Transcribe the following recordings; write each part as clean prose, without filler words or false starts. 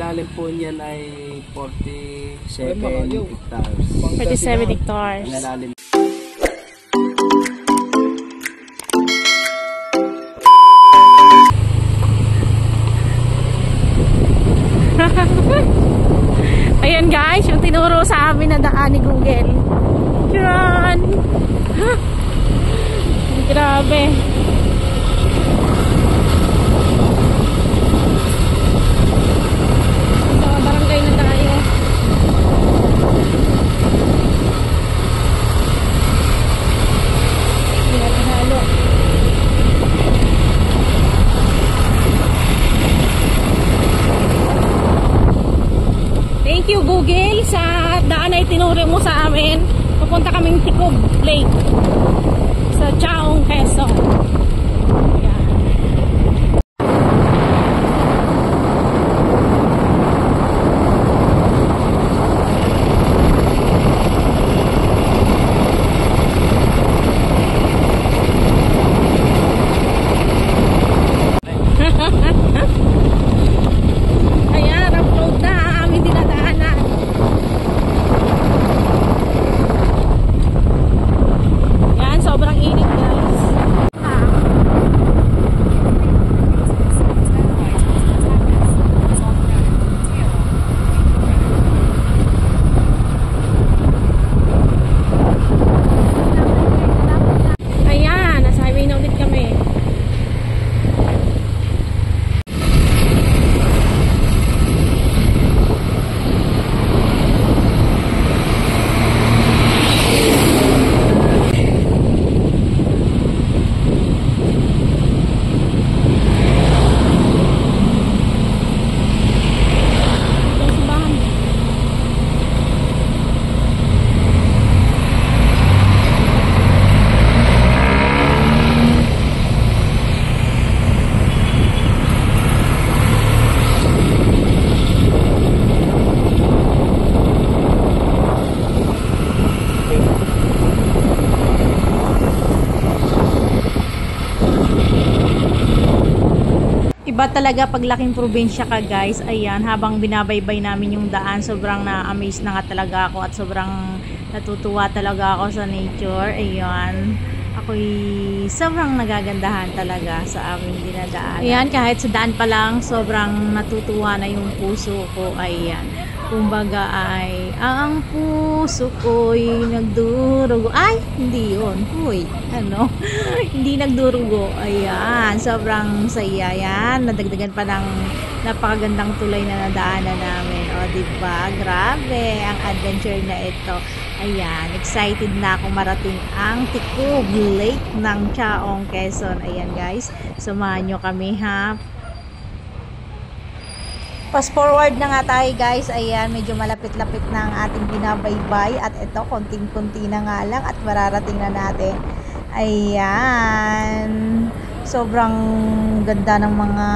ilalim po niyan ay 47 hectares. 47 hectares. Ang ilalim. Ayan guys, yung tinuro sa amin na daan ni Google. Yan. Grabe. Sa barangay na tayo. Halo. Thank you Google sa daan na itinuro mo sa amin. Pupunta kaming Ticob Lake sa Chaong, Quezon. Ayan, upload na ang aming dinadaanan. Yan, sobrang init guys. Ayan, nasa highway na ulit kami. Iba talaga pag laking probinsya ka guys. Ayan, habang binabaybay namin yung daan, sobrang na-amaze na nga talaga ako at sobrang natutuwa talaga ako sa nature. Ayan, ako'y sobrang nagagandahan talaga sa aming dinadaan. Ayan, kahit sa daan pa lang, sobrang natutuwa na yung puso ko. Ayan, kumbaga ay ang puso ko'y nagdurugo. Ay, hindi yun. Uy, ano? Hindi nagdurugo. Ayan, sobrang saya. Yan, nadagdagan pa ng napakagandang tulay na nadaanan namin. O, diba? Grabe ang adventure na ito. Ayan, excited na ako marating ang Ticob Lake ng Chaong, Quezon. Ayan guys, samahan nyo kami ha. Fast forward na nga tayo guys. Ayan, medyo malapit-lapit na ang ating binabaybay. At ito, konting-kunti na nga lang at mararating na natin. Ayan, sobrang ganda ng mga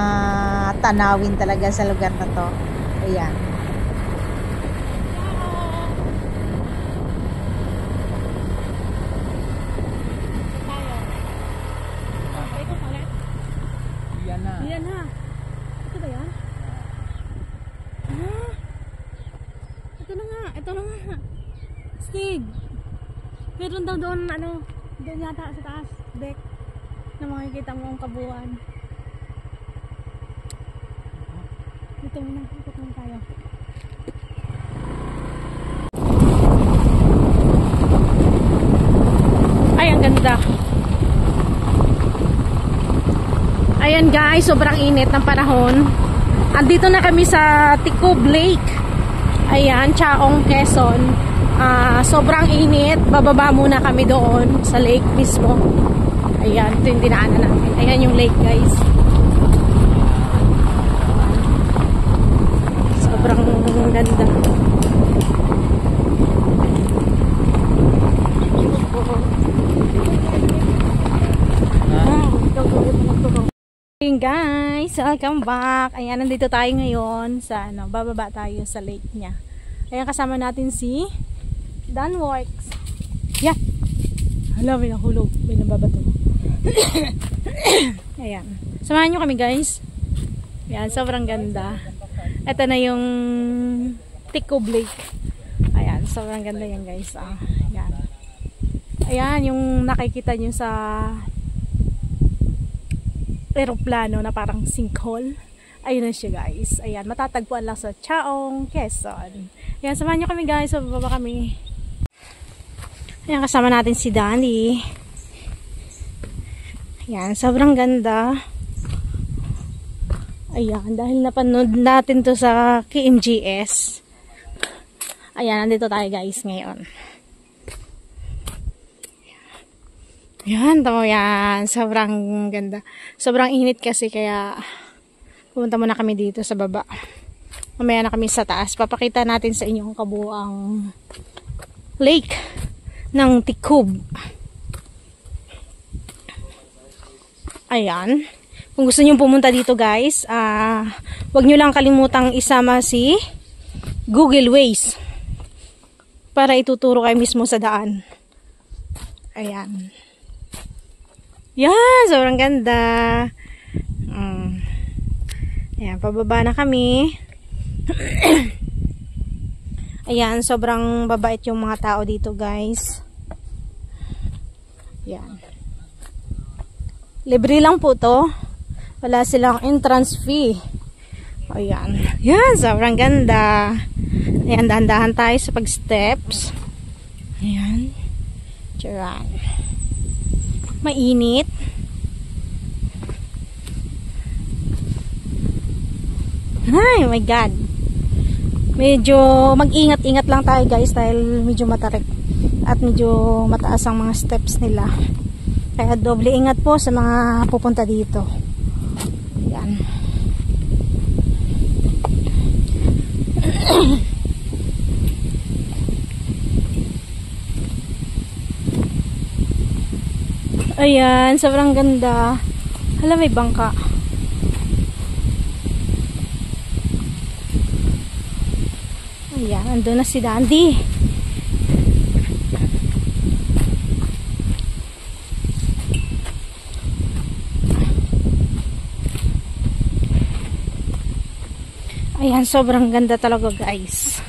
tanawin talaga sa lugar na to. Ayan. Yan ha. Ito ba yan? Ah, ito na nga. Ito na nga. Stig. Meron daw doon, ano, doon yata sa taas. Deck. Na makikita mo ang kabuuan. Dito muna. Ikot muna tayo. Ay, ang ganda. Ayan guys, sobrang init ng panahon. Andito na kami sa Ticob Lake. Ayan, Chaong, Quezon. Sobrang init. Bababa muna kami doon sa lake mismo. Ayan, ito yung dinaanan namin. Ayan yung lake guys. Sobrang ganda. Hey guys, welcome back. Ayan, nandito tayo ngayon sa ano, bababa tayo sa lake niya. Ayan, kasama natin si Danworks. Yeah. Hala, may nahulog, may nababato. Ayan. Samahan nyo kami guys. Ayan, sobrang ganda. Ito na yung Tikub Lake. Ayan, sobrang ganda yan guys. Ayan. Ayan, yung nakikita nyo sa aeroplano na parang sinkhole. Ayun na siya guys. Ayan, matatagpuan lang sa Chaong, Quezon. Ayan, samahan nyo kami guys. So, bababa kami. Ayan, kasama natin si Danny. Ayan, sobrang ganda. Ayan, dahil napanood natin to sa KMGS. Ayan, nandito tayo guys ngayon. Ayan, tamo yan. Sobrang ganda. Sobrang init kasi kaya pumunta muna kami dito sa baba. Mamaya na kami sa taas. Papakita natin sa inyo ang kabuang lake ng Tikub. Ayan. Kung gusto nyo pumunta dito guys, wag nyo lang kalimutang isama si Google Waze para ituturo kayo mismo sa daan. Ayan. Yan, sobrang ganda. Ayan, pababa na kami. Ayan, sobrang babait yung mga tao dito guys. Ayan. Libre lang po to. Wala silang entrance fee. Ayan. Yan, sobrang ganda. Ayan, dahan-dahan tayo sa pag-steps. Ayan. Charan. Mainit. Ay, oh my God. Medyo mag-ingat-ingat lang tayo guys dahil medyo matarik at medyo mataas ang mga steps nila. Kaya doble ingat po sa mga pupunta dito. Ayan. Ayan, sobrang ganda. Hala, may bangka. Ayan, andun na si Dandy. Ayan, sobrang ganda talaga guys.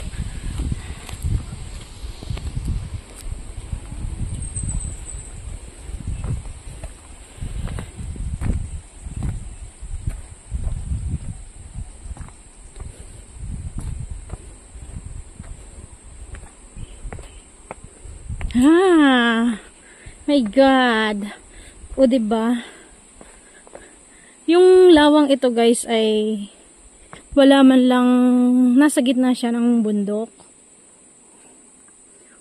My God. O diba? Yung lawang ito guys ay wala man lang, nasa gitna siya ng bundok.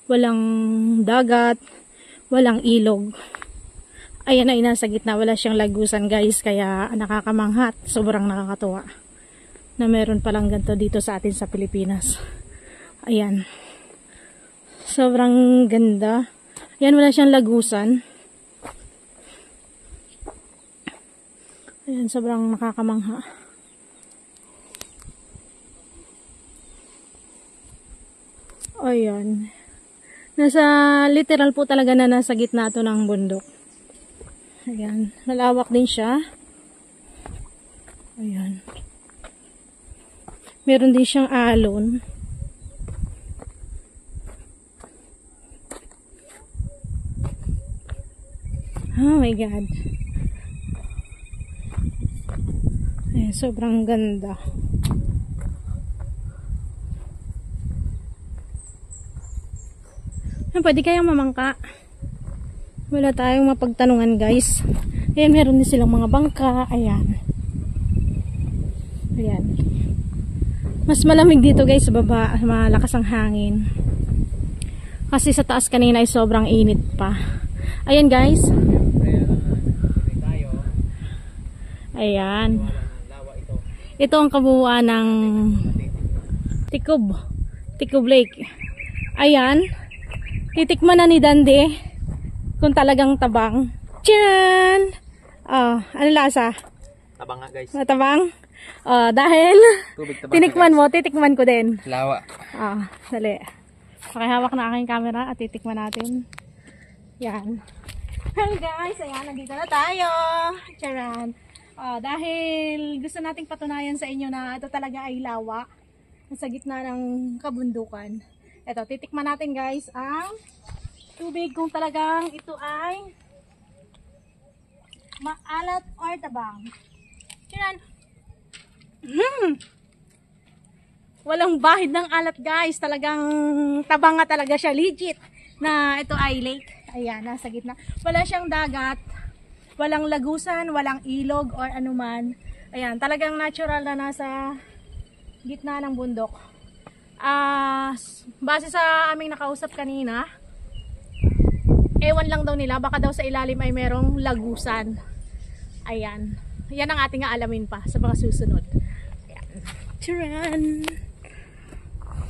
Walang dagat, walang ilog. Ayan ay nasa gitna, wala siyang lagusan guys, kaya nakakamanghat, sobrang nakakatuwa na meron palang ganito dito sa atin sa Pilipinas. Ayan. Sobrang ganda. Ayan, wala siyang lagusan. Ayan, sobrang nakakamangha. Ayan. Nasa, literal po talaga na nasa gitna to ng bundok. Ayan. Malawak din siya. Ayan. Meron din siyang alon. Oh my God. Ayan, sobrang ganda. Pwede kayang mamangka. Wala tayong mapagtanungan guys. Ayan, meron din silang mga bangka. Ayan. Ayan. Mas malamig dito guys sa baba. Malakas ang hangin. Kasi sa taas kanina ay sobrang init pa. Ayan guys. Ayan. Ito ang kabuuan ng Tikub Lake. Ayan. Titikman na ni Dandy kung talagang tabang. Tiyan! Ano lasa? Tabang nga guys. Matabang? Dahil tinikman mo, titikman ko din. Lawa. Dali. Pakihawak na aking camera at titikman natin. Yan. Hi guys, ayan, nandito na tayo. Charan. Dahil gusto nating patunayan sa inyo na ito talaga ay lawa sa gitna ng kabundukan. Ito, titikman natin guys ang tubig kung talagang ito ay maalat or tabang. Yan. Walang bahid ng alat guys. Talagang tabang nga talaga siya. Legit na ito ay lake. Ayan, nasa gitna. Wala siyang dagat. Walang lagusan, walang ilog or anuman. Ayan, talagang natural na nasa gitna ng bundok. Base sa aming nakausap kanina, ewan lang daw nila, baka daw sa ilalim ay merong lagusan. Ayan. Yan ang ating aalamin pa sa mga susunod. Ayan. Charan!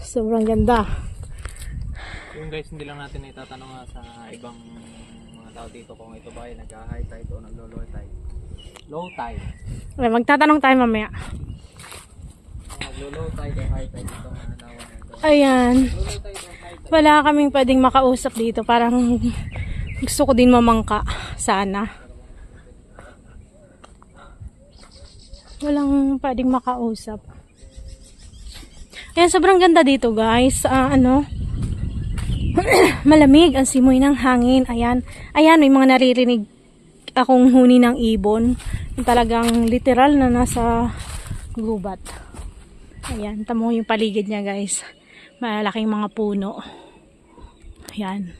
Sobrang ganda. Yung guys, hindi lang natin itatanong sa ibang mga tao dito kung ito ba ay nag-high tide o naglo-low tide. Low tide. Okay, magtatanong tayo mamaya. Naglo-low tide o high tide itong nanawan nito. Ayan. Low tide o high tide. Wala kaming pwedeng makausap dito. Parang gusto ko din mamangka. Sana. Walang pwedeng makausap. Ayan, sobrang ganda dito guys. Malamig ang simoy ng hangin. Ayan. Ayan, may mga naririnig akong huni ng ibon. Yung talagang literal na nasa gubat. Ayan, tamo yung paligid niya guys. Malaking mga puno. Ayan.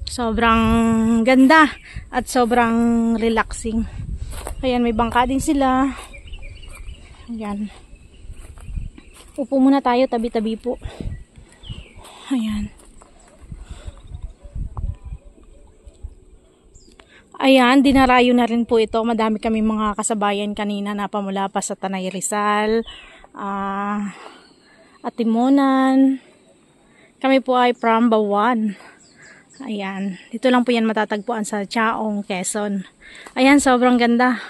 Sobrang ganda at sobrang relaxing. Ayan, may bangka din sila. Ayan. Upo muna tayo, tabi-tabi po. Ayan. Ayan, dinarayo na rin po ito. Madami kami mga kasabayan kanina na pamula pa sa Tanay Rizal, Atimonan. Kami po ay from Bawan. Ayan. Dito lang po yan matatagpuan sa Chaong, Quezon. Ayan, sobrang ganda.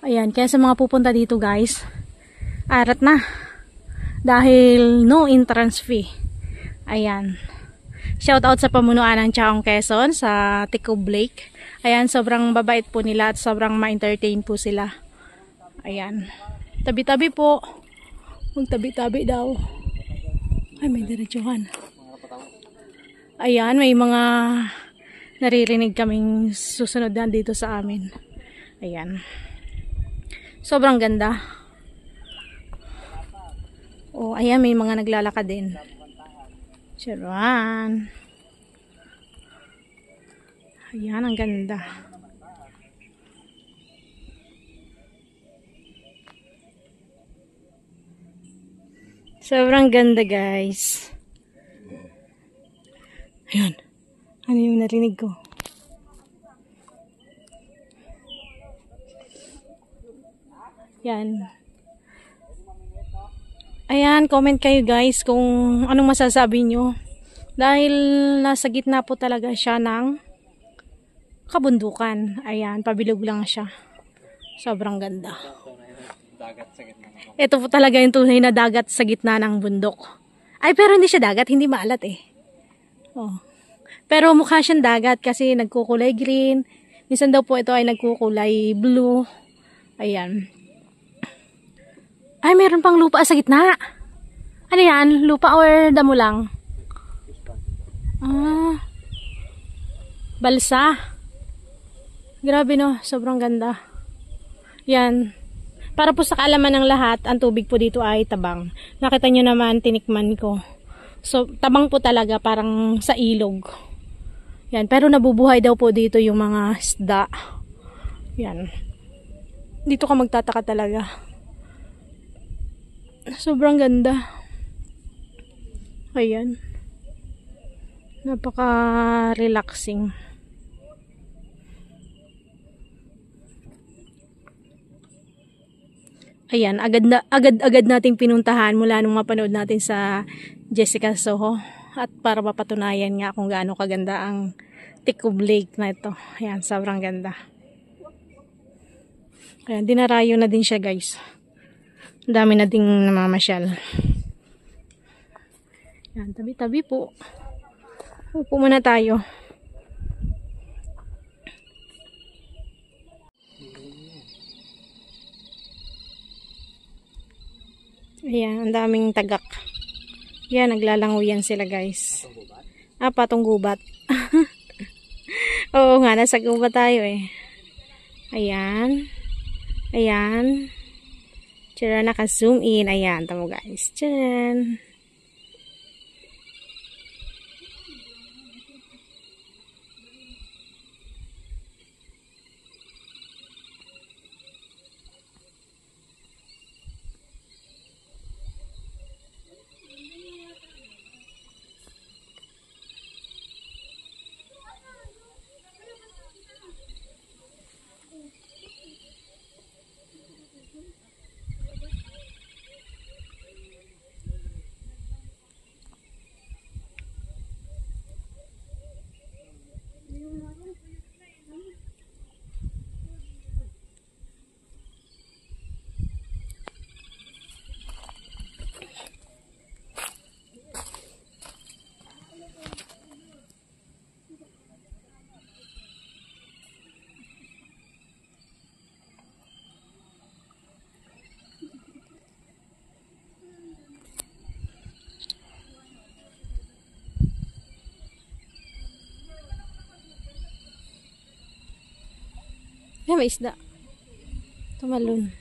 Ayan, kaya sa mga pupunta dito guys, arat na. Dahil no entrance fee. Ayan. Shout out sa pamunuan ng Chaong, Quezon sa Ticob Lake. Ayan, sobrang babait po nila at sobrang ma-entertain po sila. Ayan. Tabi-tabi po. Magtabi-tabi daw. Ay, may diretsuhan. Ayan, may mga naririnig kaming susunod na dito sa amin. Ayan. Sobrang ganda. Oh, ayan, may mga naglalakad din. Charan. Ayan, ang ganda. Sobrang ganda, guys. Ayan. Ano yung narinig ko? Yan. Ayan, comment kayo guys kung anong masasabi nyo. Dahil nasa gitna po talaga siya ng kabundukan. Ayan, pabilog lang siya. Sobrang ganda. Ito po talaga yung tunay na dagat sa gitna ng bundok. Ay, pero hindi siya dagat, hindi maalat eh. Oh. Pero mukha siyang dagat kasi nagkukulay green. Minsan daw po ito ay nagkukulay blue. Ayan. Ay, meron pang lupa sa gitna. Ano yan? Lupa or damo lang? Balsa. Grabe no, sobrang ganda. Yan. Para po sa kaalaman ng lahat, ang tubig po dito ay tabang. Nakita nyo naman, tinikman ko. So, tabang po talaga, parang sa ilog. Yan. Pero nabubuhay daw po dito yung mga isda. Yan. Dito ka magtataka talaga. Sobrang ganda. Ayan. Napaka-relaxing. Ayan, agad nating pinuntahan mula nung mapanood natin sa Jessica Soho. At para mapatunayan nga kung gaano kaganda ang Ticob Lake na ito. Ayan, sobrang ganda. Ayan, dinarayo na din siya guys. Ang dami na ding namamasyal. Ayan, tabi-tabi po. Upo muna tayo. Ayan, ang daming tagak. Yan, naglalangoy yan sila guys. Patong gubat. Oo nga, nasa gubat tayo eh. Ayan. Ayan. Tira, naka-zoom in. Ayan, tamo guys. Tcharan. Yan, may isda. Tumalon.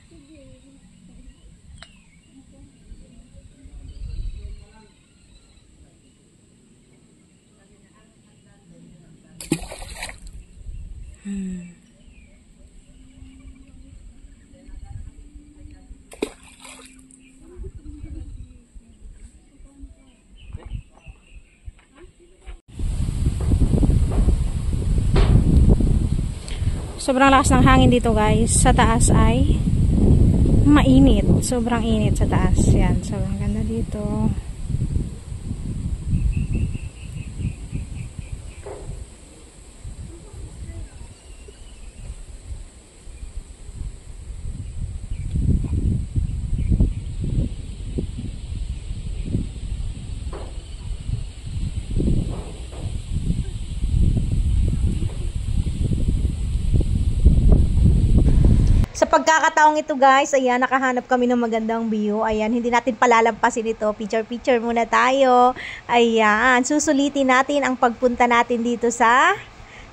Sobrang lakas ng hangin dito guys. Sa taas ay mainit. Sobrang init sa taas. Yan. Sobrang ganda dito. Sa pagkakataong ito guys, ayan, nakahanap kami ng magandang view. Ayan, hindi natin palalampasin ito. Picture-picture muna tayo. Ayan, susulitin natin ang pagpunta natin dito sa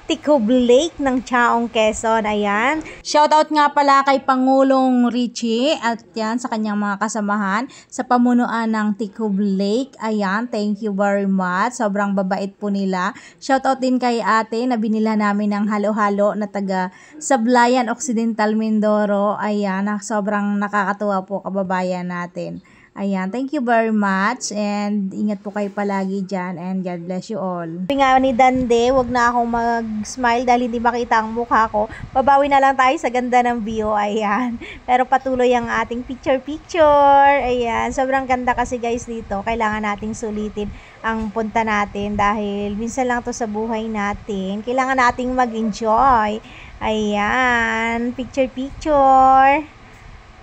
Ticub Lake ng Chaong, Quezon. Ayan. Shoutout nga pala kay Pangulong Richie at yan sa kanyang mga kasamahan sa pamunuan ng Ticub Lake. Ayan, thank you very much. Sobrang babait po nila. Shoutout din kay ate na binila namin ng halo-halo na taga Sablayan Occidental, Mindoro. Ayan, sobrang nakakatuwa po kababayan natin. Ayan, thank you very much and ingat po kayo palagi dyan and God bless you all. Sabi nga ni Dande, wag na akong mag-smile dahil hindi makita ang mukha ko. Babawi na lang tayo sa ganda ng view, ayan. Pero patuloy ang ating picture-picture, ayan. Sobrang ganda kasi guys dito, kailangan nating sulitin ang punta natin dahil minsan lang to sa buhay natin. Kailangan nating mag-enjoy. Ayan, picture-picture.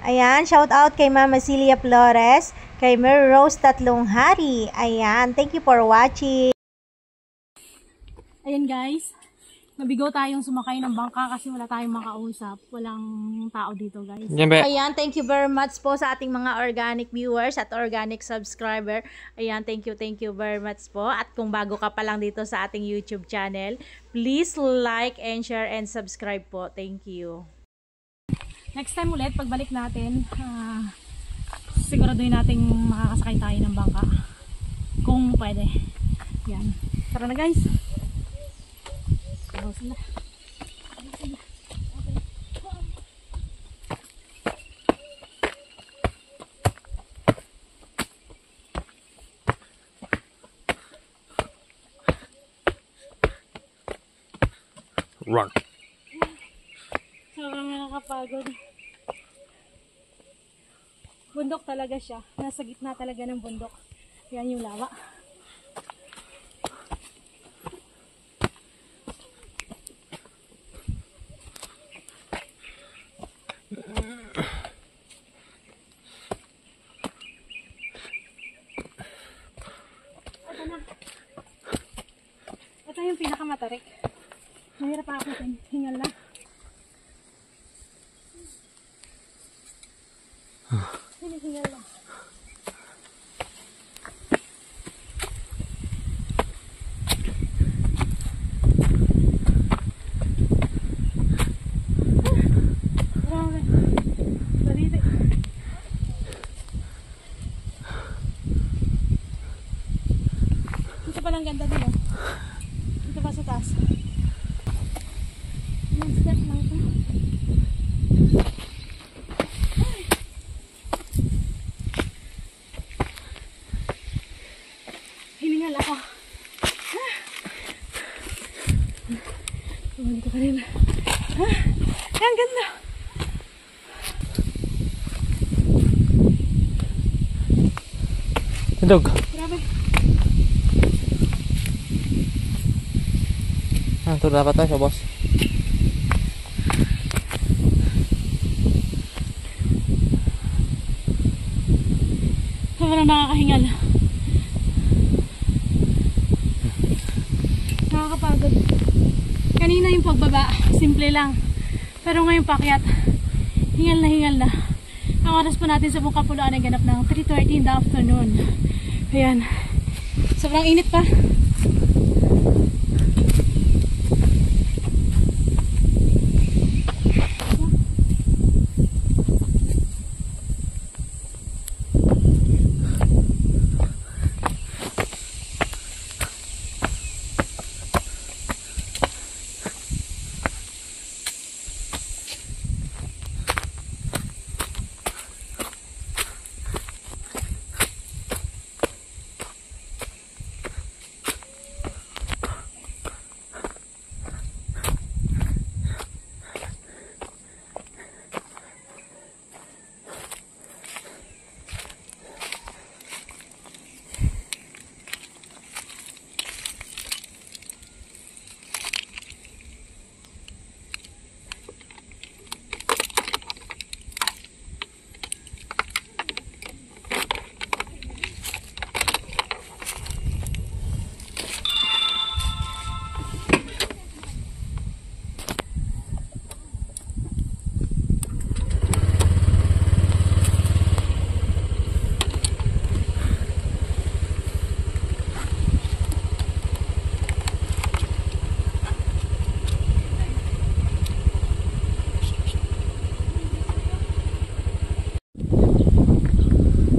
Ayan, shout out kay Mama Celia Flores, kay Mary Rose Tatlong Hari. Ayan, thank you for watching. Ayan guys, nabigo tayong sumakay ng bangka kasi wala tayong makausap. Walang tao dito guys. Ayan, thank you very much po sa ating mga organic viewers at organic subscriber. Ayan, thank you very much po. At kung bago ka pa lang dito sa ating YouTube channel, please like and share and subscribe po. Thank you. Next time ulit, pagbalik natin, siguraduhin natin makakasakay tayo ng bangka. Kung pwede. Yan. Tara na guys. Tara sila. Run. Sobrang nakakapagod. Bundok talaga siya. Nasa gitna talaga ng bundok. Yan yung lawa. Ito na. Ito yung pinakamatarik. Mahirap ako hingal na. Hinihingal lang. ang ganda dito. Dito pa sa taas. One step lang ito. Hiningal ako. Dito kanina. Ang ganda. Dog. Grabe. Ito dapat tayo, boss. Sobrang nakakahingal. Nakakapagod. Kanina yung pagbaba, simple lang. Pero ngayon pakyat, hingal na hingal na. Ang oras po natin sa Bungkapulaan ay ganap ng 3:30 in the afternoon. Ayan. Sobrang init pa.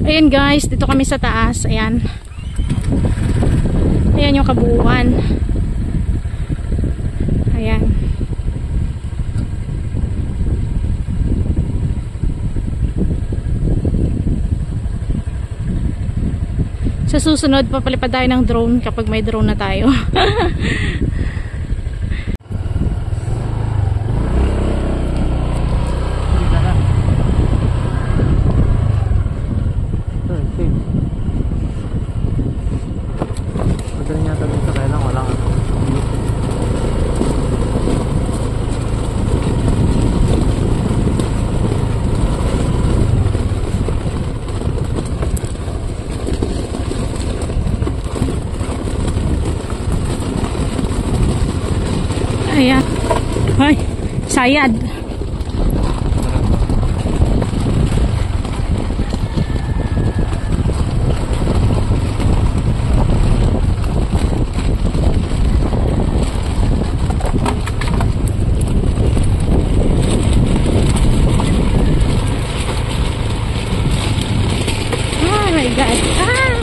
Ayan guys, dito kami sa taas. Ayan. Ayan yung kabuuan. Ayan. Sa susunod, papalipad tayo ng drone kapag may drone na tayo. Ayan. Hoy, sayad. Oh my God. Ah!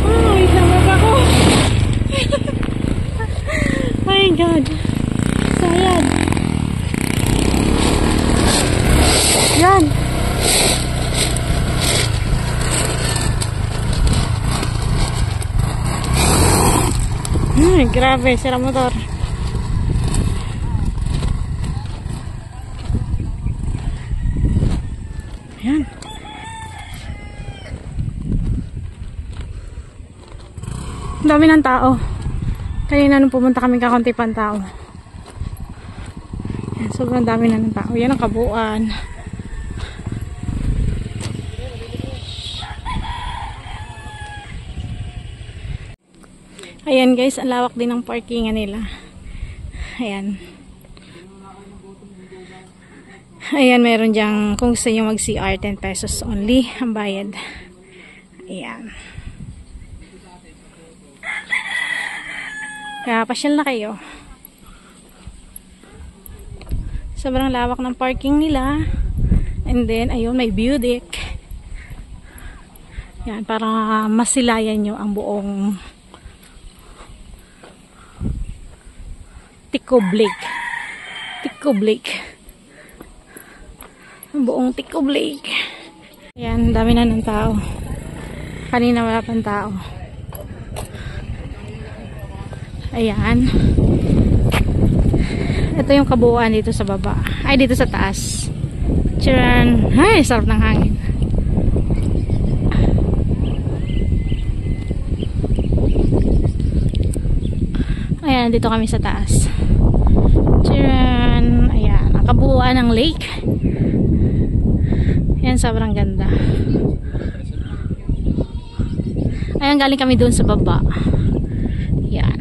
Oh, isama pa ko. My God. Sayad. Yan. Grabe, sira motor. Yan. Ang dami ng tao. Kanina nung pumunta kami kakunti pang tao. Yan, sobrang dami na ng tao. Yan ang kabuuan. Ayan guys, ang lawak din ng parkingan nila. Ayan. Ayan, meron dyang kung gusto nyo mag-CR, 10 pesos only ang bayad. Ayan. Kaya pasyal na kayo. Sobrang lawak ng parking nila. And then, ayun, may view deck. Yan, para masilayan nyo ang buong Tikub Lake. Tikub Lake. Ang buong Tikub Lake. Yan, dami na ng tao. Kanina wala pang tao. Ayan. Ito yung kabuuan dito sa baba. Ay, dito sa taas. Tcharan! Ay, sarap ng hangin. Ayan, dito kami sa taas. Tcharan! Ayan, ang kabuuan ng lake. Ayan, sobrang ganda. Ayan, galing kami doon sa baba. Ayan.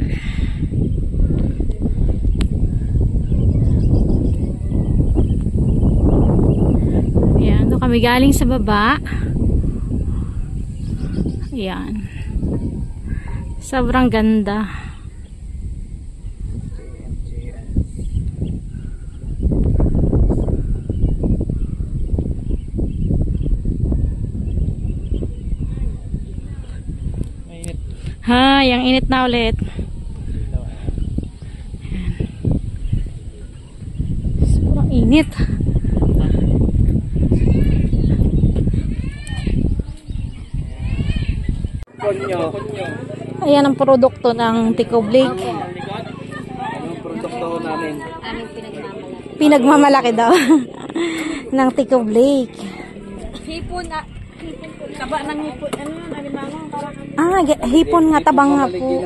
Ayan, doon kami galing sa baba. Ayan. Sobrang ganda. Ha, yung init na ulit. Ayan. Sobrang init. Ayan ang produkto ng Tikub Lake. Anong produkto namin? Pinagmamalaki daw ng Tikub Lake. Hipon na. Taba ng hipon. Ano yun? Alimango? Ah, hipon nga, tabang nga po.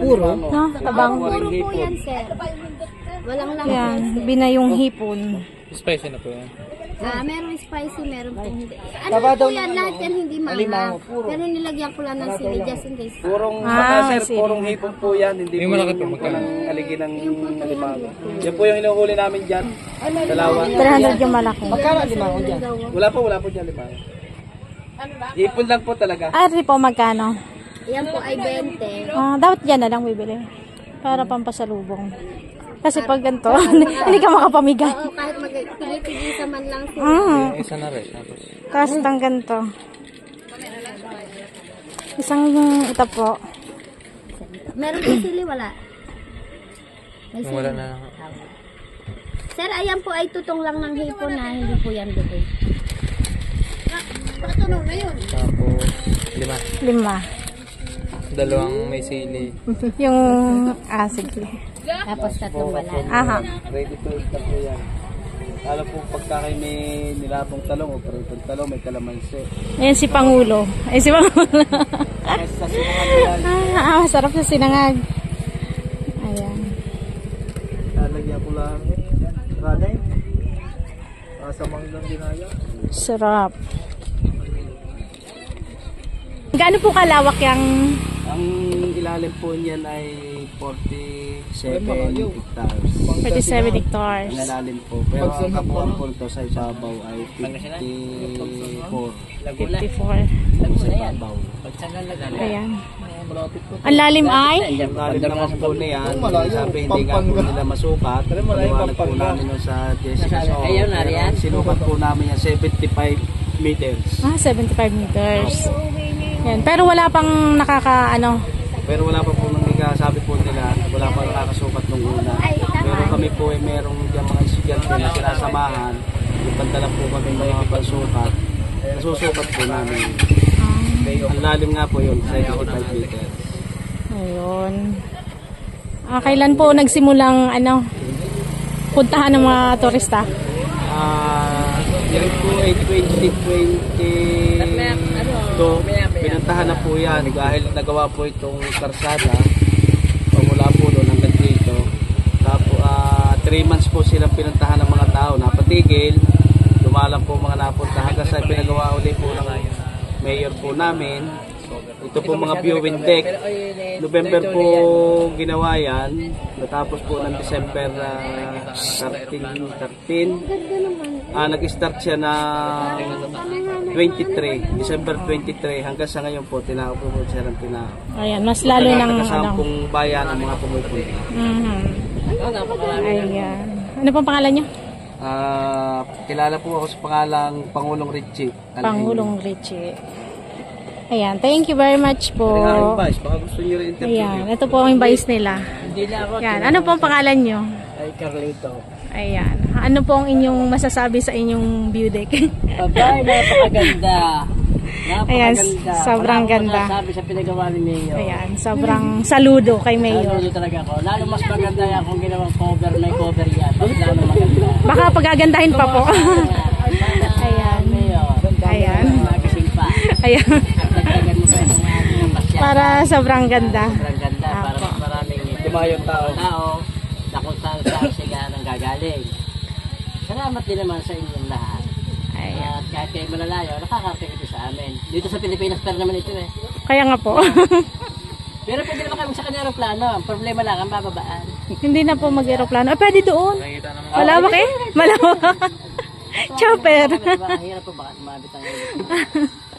Puro? No, tabang. Puro po yan, sir. Walang lang Yan, binayong hipon. Spicy na po yan. Meron spicy, meron po hindi. Ano po yan? Lahat yan hindi maangang. Pero nilagyan ko lang ng sili just in case. Purong sir, purong hipon po yan, hindi Yung po malaki po, yung magkano? ng aligi ng alimango. Yan po yung inuhuli namin dyan. Dalawa. 300 yung malaki. Wala po dyan limango. Hipon lang po talaga. Ari po, magkano? Yan po ay 20. Dapat dyan na lang bibili. Para pampasalubong. Kasi pag ganito, hindi ka makapamigay. Oo, kahit magpili-pili man lang sila. Isa na rin. Tapos, Tapos itang ganito. Isang ito po. Meron po sili, wala. May wala sili. na. Sir, ayan po ay tutong lang ng hipon na hindi po yan dugo. Patunog na yun. Tapos, 5. dalawang may sili. Yung, sige. Tapos tatlong wala. Aha. Ready to eat na po yan. Alam po pagka kayo may nilabong talong o pritong talong, may kalamansi. Ayan si Pangulo. Si Pangulo. Kasi sa sinangan yan, Masarap sa sinangag. Ayan. lalagyan ko lang kanay. Sa manggang ginaya. Sarap. Gaano po kalawak yung Ang ilalim po niyan ay 47 hectares. 47 hectares? Ang ilalim po. Pero ang kabuuan po ito sa ibabaw ay 54. 54. Sa ibabaw. Ayan. Ang lalim ay? Ang lalim naman po niyan, sabi hindi nga po nila masukat. Paliwanag po namin nun sa Jessica Show. Pero sinukat po namin yan 75 meters. 75 meters. Yan. Pero wala pang Pero wala pa po nang sabi po nila, wala pa nakakasukat nung una. Pero kami po ay merong yung mga estudyante na sinasamahan. Ipagdala po kami mga pagsukat. Nasusukat po namin. Ang lalim nga po yun, 75 meters. Ayun. Kailan po nagsimulang puntahan ng mga turista? Yan po ay 2022. Pinuntahan na po yan dahil nagawa po itong karsada pamula po doon hanggang dito. Tapos 3 months po silang pinuntahan ng mga tao, napatigil, dumalang po mga napunta hanggang sa pinagawa ulit po ng mayor po namin. Ito po mga viewing deck. November po ginawa yan. Natapos po ng December 13. Nag-start siya na 23, December 23 hanggang sa ngayon po tinao po siya ng tinao. Ayan, mas lalo ng Kasampung bayan ang mga pumupunta. Ayan. Ano pong pangalan niyo? Kilala po ako sa pangalang Pangulong Richie. Pangulong Richie. Ayan, thank you very much po. Advice, baka gusto niyo rin interview. Ayan, ito po ang advice nila. Hindi na ako. Ayan, ano po ang pangalan nyo? Ay, Carlito. Ayan, ano po ang inyong masasabi sa inyong view deck? Abay, napakaganda. Ayan, Napakaganda. sobrang ganda. Sabi sa pinagawa ni Mayo. Ayan, sobrang saludo kay Mayor. Saludo talaga ako. Lalo mas maganda yan kung ginawang cover, may cover yan. Mas lalo maganda. Baka pagagandahin pa po. Ayan. Mayo. Ayan. Magising pa. Ayan. Nagtagan mo pa itong ating pasya. Para sobrang ganda. Sobrang ganda. Para mas maraming dumayong tao na kung saan siya nang gagaling. Salamat din naman sa inyong lahat. Ayan. At kahit kayo malalayo, nakakarating ito sa amin. Dito sa Pilipinas pa naman ito eh. Kaya nga po. Pero pwede naman kami sa kanya aeroplano. Ang problema lang, ang bababaan. Hindi na po mag-aeroplano. Pwede doon. Nakikita naman. Malawak eh. Malawak. Chopper. Hirap po baka sumabit ang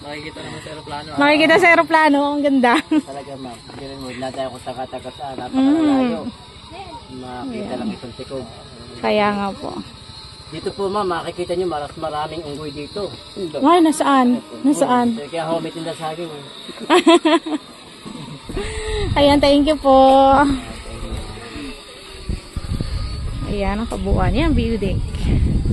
Nakikita naman sa aeroplano. Makikita sa aeroplano. Ang ganda. talaga ma'am. Hindi rin mo, na tayo kung taga-taga saan. Napakalayo. Makita lang itong tikog. Kaya nga po. Dito po ma'am, makikita nyo maraming unggoy dito. Ay, nasaan? Nasaan? Kaya ako may tinda sa akin eh. Ayan, thank you po. Ayan, ang kabuuan. Yan, view deck.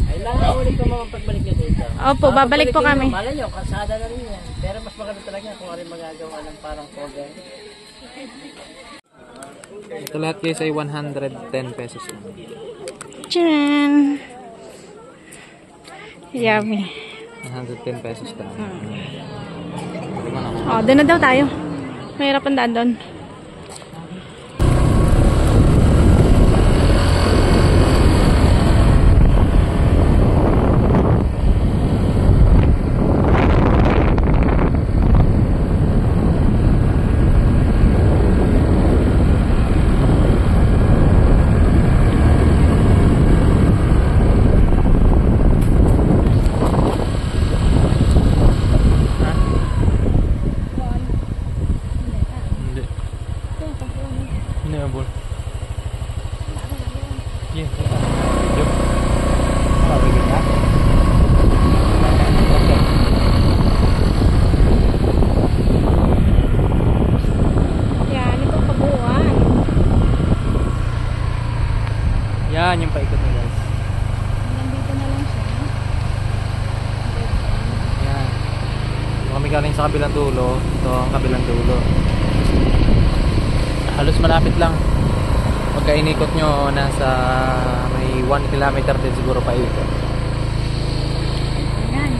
Ay lang, ulit ko mga pagbalik nyo dito. Opo, babalik po kami. Malay nyo, kalsada na rin yan. Pero mas maganda talaga kung ano yung magagawa ng parang cover. Ito lahat guys ay 110 pesos lang. Tcharan! Yummy. 110 pesos lang. Oh, doon na daw tayo. Mahirap ang daan doon. Hindi. Hindi abol. Yeah. Yup. Yan, ito ang kabuuan. Yan yung paikot niya guys. Nandito na lang siya. Yan. Kung kami galing sa kabilang dulo, ito ang kabilang dulo. Halos malapit lang. Pagka inikot nyo, nasa may 1 kilometer din siguro pa ikot. Ayan.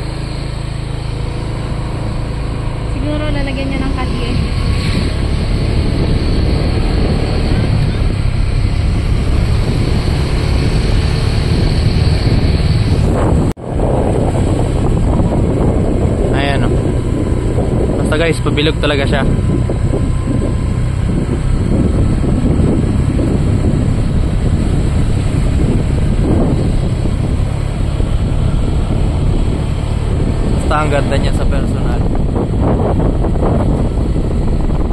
Siguro lalagyan niya ng kalye. Ayan o. Basta guys, pabilog talaga siya. Basta ang ganda niya sa personal.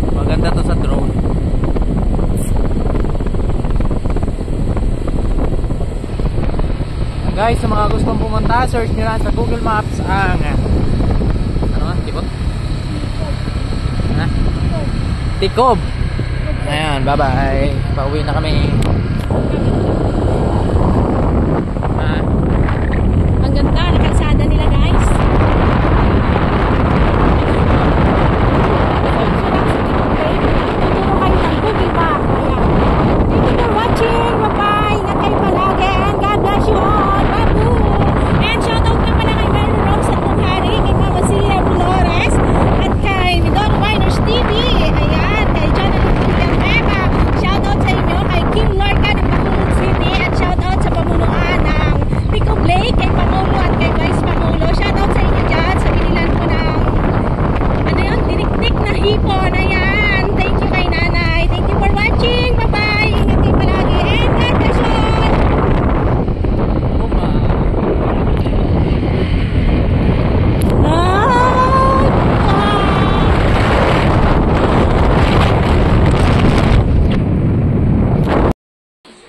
Maganda to sa drone. Guys, sa mga gustong pumunta, search nyo lang sa Google Maps ang ano nga? Tikot? Ha? Tikob. Ayan, bye bye. Pauwi na kami. Ang ganda ng kalsada nila, guys. Tuturo kayo ng Google Map. Ayan. Thank you for watching. Bye-bye. Ingat kayo palagi. And God bless you all. Babu. And shoutout na pala kay Mary Rose at Bukhari, kay Mama Sia Flores, at kay Midor Winers TV. Ayan. Kay Jonathan Villanueva. Shoutout sa inyo. Kay Kim Lorca ng Bacolod City. At shoutout sa pamunuan ng Pico Blake, kay Pangulo at kay Vice Pangulo. Shoutout sa inyo dyan sa binilan ko ng ano yun? Dinikdik na hipon. Ayan. Thank you kay nanay. Thank you for watching. Bye-bye. Ingat kayo palagi. And God bless you all.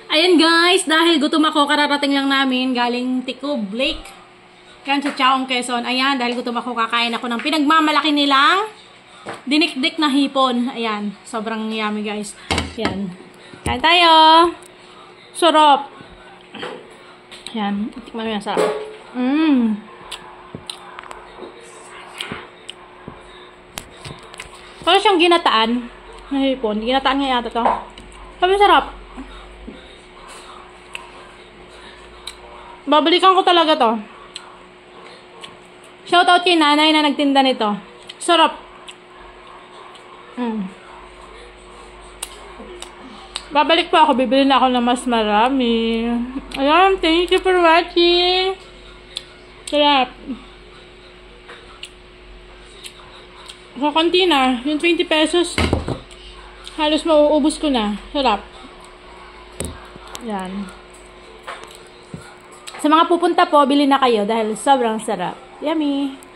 Ayan guys, dahil gutom ako, kararating lang namin galing Ticob Lake. Yan sa Chaong, Quezon. Ayan, dahil gutom ako, kakain ako ng pinagmamalaki nilang dinikdik na hipon. Ayan, sobrang yummy guys. Ayan. Kain tayo. Sarap. Ayan, tikman mo yan, sarap. Parang siyang ginataan na hipon. Ginataan nga yata to. Sabi, sarap. Babalikan ko talaga to. Shoutout kay nanay na nagtinda nito. Sarap. Babalik pa ako. Bibili na ako ng mas marami. Ayan. Thank you for watching. Sarap. Kakunti na. Yung 20 pesos. Halos mauubos ko na. Sarap. Yan. Sa mga pupunta po, bili na kayo dahil sobrang sarap. Yummy!